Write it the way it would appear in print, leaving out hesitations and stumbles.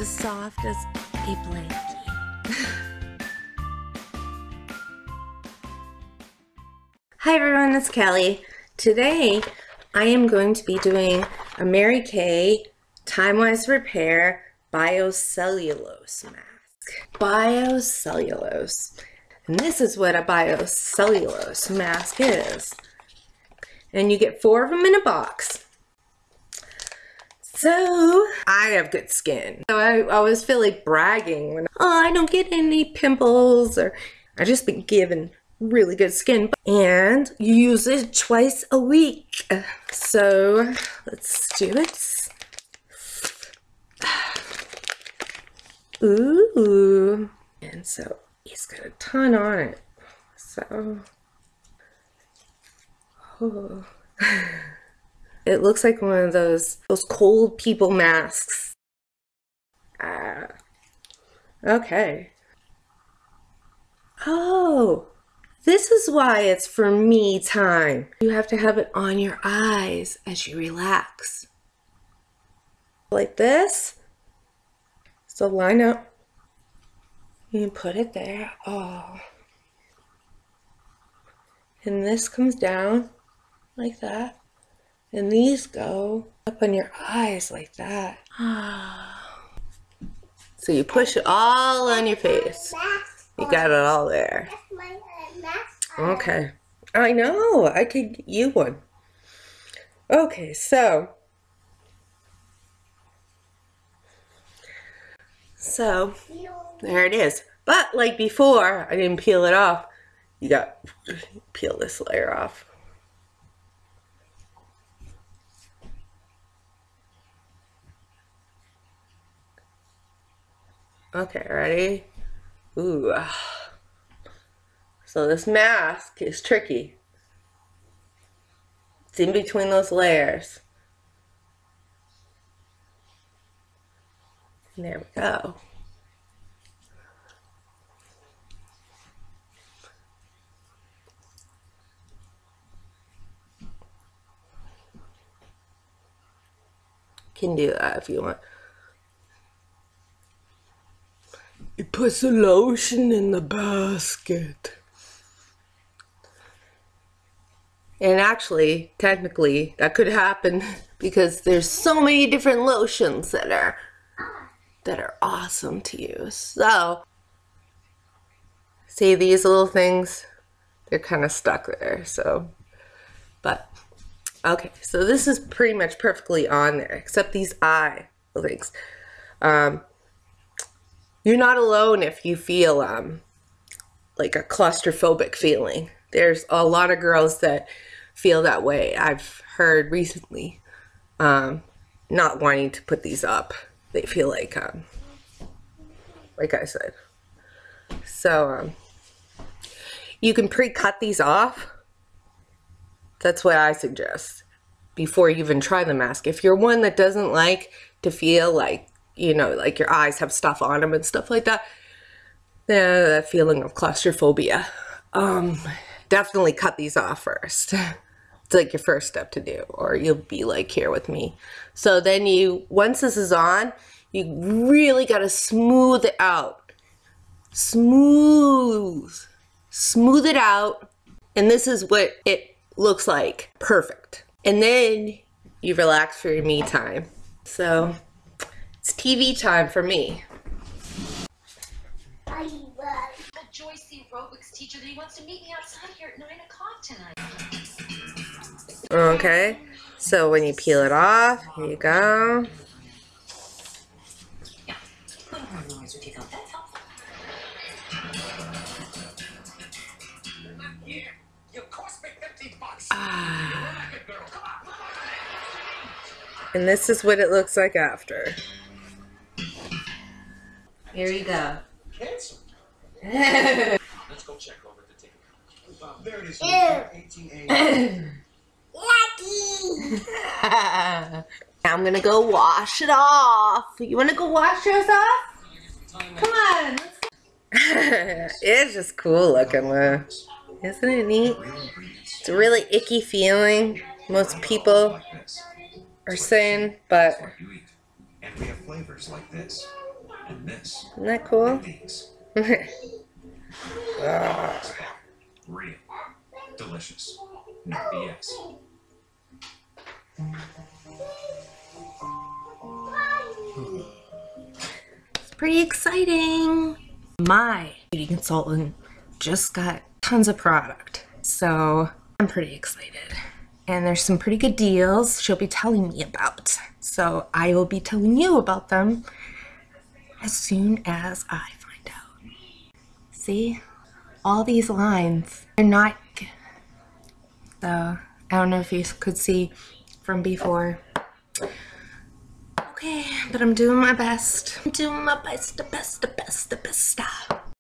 as soft as a blankie. Hi everyone, it's Kelly. Today I am going to be doing a Mary Kay TimeWise Repair Bio-Cellulose mask. Bio-Cellulose. And this is what a Bio-Cellulose mask is. And you get 4 of them in a box. So, I have good skin. So I always feel like bragging when, oh, I don't get any pimples, or I just been given really good skin. And you use it twice a week. So, let's do it. Ooh. And so, it's got a ton on it. So, oh. It looks like one of those cold people masks. Okay. Oh, this is why it's for me time. You have to have it on your eyes as you relax. Like this. So line up. You put it there. Oh. And this comes down like that. And these go up on your eyes like that. So you push it all on your face. You got it all there. Okay. I know. I could get you one. Okay, so there it is. But like before, I didn't peel it off. You got to peel this layer off. Okay, ready? Ooh. So this mask is tricky. It's in between those layers. And there we go. You can do that if you want. It puts the lotion in the basket. And actually, technically, that could happen because there's so many different lotions that are awesome to use. So, see these little things? They're kind of stuck there, so, but, okay, so this is pretty much perfectly on there, except these eye things. You're not alone if you feel like a claustrophobic feeling. There's a lot of girls that feel that way. I've heard recently, not wanting to put these up. They feel like I said. So you can pre-cut these off. That's what I suggest before you even try the mask. If you're one that doesn't like to feel like, you know, like your eyes have stuff on them and stuff like that. Yeah, that feeling of claustrophobia. Definitely cut these off first. It's like your first step to do, or you'll be like here with me. So then once this is on, you really got to smooth it out. Smooth it out. And this is what it looks like. Perfect. And then you relax for your me time. So it's TV time for me. I Joyce, the aerobics teacher, that he wants to meet me outside here at 9 o'clock tonight. Okay, so when you peel it off, here you go. Yeah. Put more noise with you, though. That's helpful. You cost me $50. And this is what it looks like after. Here you go. Let's go check over the ticket. There it is. 18A. Lucky. I'm gonna go wash it off. You wanna go wash yours off? Come on. Let's go. It's just cool looking, though. Isn't it neat? It's a really icky feeling. Most people are saying, but And we have flavors like this. And this Isn't that cool? these. Real. Delicious. No BS. It's pretty exciting. My beauty consultant just got tons of product, so I'm pretty excited. And there's some pretty good deals she'll be telling me about. So I will be telling you about them as soon as I find out. See? All these lines, they're not, so I don't know if you could see from before. Okay, but I'm doing my best. I'm doing my best, the best.